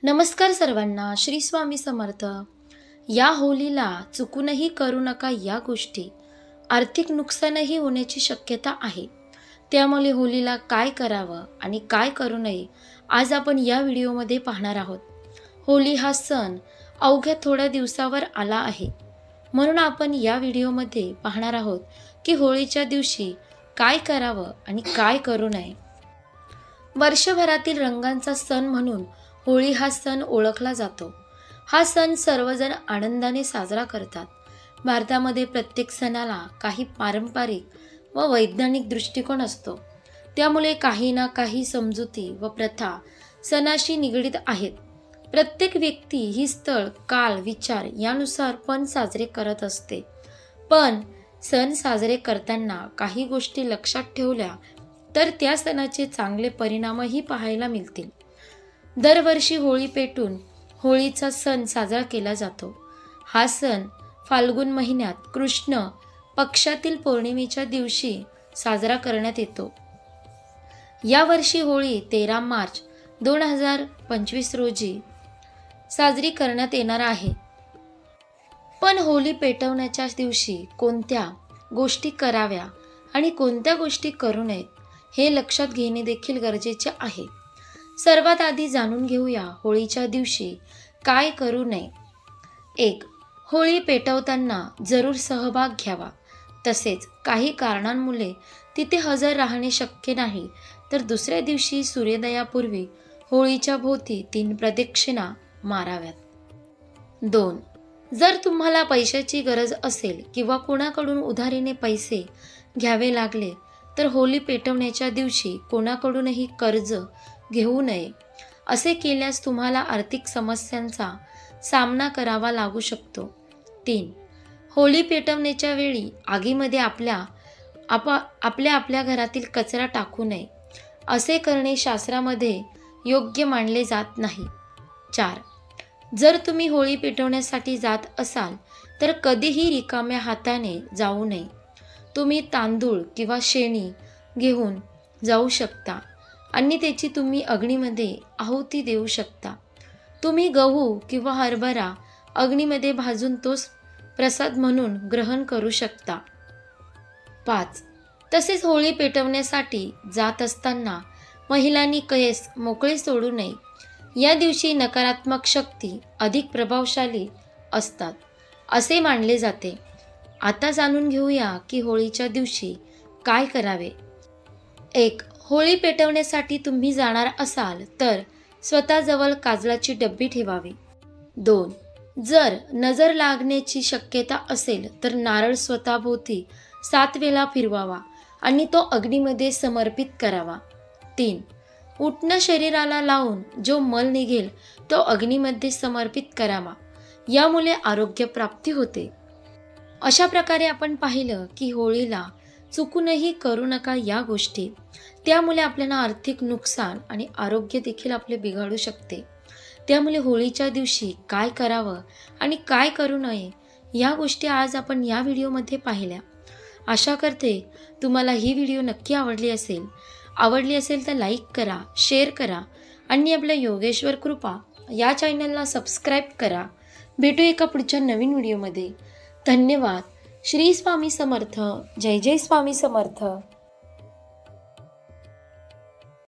नमस्कार सर्वांना, श्री स्वामी समर्थ। या होलीला चुकूनही करू नका या गोष्टी। आर्थिक नुकसानही होण्याची शक्यता आहे। त्यामुळे होलीला काय करावं आणि काय करू नये आज आपण या व्हिडिओमध्ये पाहणार आहोत। होली हा सण अवघ्या थोड्या दिवसावर आला आहे, म्हणून आपण या व्हिडिओमध्ये पाहणार आहोत की होळीच्या दिवशी काय करावं आणि काय करू नये। वर्षभरातील रंगांचा सण म्हणून होळी हा सण ओळखला जातो। हा सण सर्वजण आनंदाने साजरा करतात। भारतामध्ये प्रत्येक सणाला काही पारंपरिक व वैज्ञानिक दृष्टिकोन असतो, त्यामुळे काही ना काही समजुती व प्रथा सणाशी निगडीत आहेत। प्रत्येक व्यक्ती ही स्थळ, काळ, विचार यानुसार पण साजरे करत असते। पण सण साजरे करताना काही गोष्टी लक्षात ठेवल्या तर त्या सणाचे चांगले परिणामही पाहायला मिळतील। दरवर्षी होळी पेटून होळीचा सण साजरा केला जातो। हा सण फाल्गुन महिन्यात कृष्ण पक्षातील पौर्णिमेच्या दिवशी साजरा करण्यात येतो। यावर्षी होळी 13 मार्च 2025 रोजी साजरी करण्यात येणार आहे। पण होळी पेटवण्याच्या दिवशी कोणत्या गोष्टी कराव्या आणि कोणत्या गोष्टी करू नयेत हे लक्षात घेणे देखील गरजेचे आहे। सर्वात आधी जाणून घेऊया होळीच्या दिवशी काय करू नये। 1. होळी पेटवताना जरूर सहभाग घ्यावा। तसेच काही कारणांमुळे तिथे हजर राहणे शक्य नाही तर दुसऱ्या दिवशी सूर्योदयापूर्वी होळीच्या भोवती 3 प्रदक्षिणा माराव्यात। 2. जर तुम्हाला पैशाची गरज असेल किंवा कोणाकडून उधारीने पैसे घ्यावे लागले तर होळी पेटवण्याच्या दिवशी कोणाकडूनही कर्ज घेऊ नये। असे केल्यास तुम्हाला आर्थिक समस्यांचा सामना करावा लागू शकतो। 3. होळी पेटवण्याच्या वेळी आगीमध्ये आपल्या घरातील कचरा टाकू नये। असे करणे शास्त्रामध्ये योग्य मानले जात नाही। 4. जर तुम्ही होळी पेटवण्यासाठी जात असाल तर कधीही रिकाम्या हाताने जाऊ नये। तुम्ही तांदूळ किंवा शेणी घेऊन जाऊ शकता आणि त्याची तुम्ही अग्नीमध्ये आहुती देऊ शकता। तुम्ही गहू किंवा हरभरा अग्नीमध्ये भाजून तोच प्रसाद म्हणून ग्रहण करू शकता। 5. तसेच होळी पेटवण्यासाठी जात असताना महिलांनी केस मोकळे सोडू नये। या दिवशी नकारात्मक शक्ती अधिक प्रभावशाली असतात असे मानले जाते। आता जाणून घेऊया की होळीच्या दिवशी काय करावे। 1. होळी पेटवण्यासाठी तुम्ही जाणार असाल तर स्वतःजवळ काजळाची डब्बी ठेवावी। 2. जर नजर लागण्याची शक्यता असेल तर नारळ स्वतःभोवती 7 वेळा फिरवावा आणि तो अग्नीमध्ये समर्पित करावा। 3. उटणं शरीराला लावून जो मल निघेल तो अग्नीमध्ये समर्पित करावा। यामुळे आरोग्य प्राप्ती होते। अशा प्रकारे आपण पाहिलं की होळीला चुकूनही करू नका या गोष्टी। त्यामुळे आपल्याला आर्थिक नुकसान आणि आरोग्य देखील आपले बिघडू शकते। त्यामुळे होळीच्या दिवशी काय करावं आणि काय करू नये या गोष्टी आज आपण या व्हिडिओमध्ये पाहिल्या। आशा करते तुम्हाला ही व्हिडिओ नक्की आवडली असेल तर लाईक करा, शेअर करा आणि आपल्या योगेश्वर कृपा या चॅनलला सबस्क्राईब करा। भेटू एका पुढच्या नवीन व्हिडिओमध्ये। धन्यवाद। श्री स्वामी समर्थ। जय जय स्वामी समर्थ।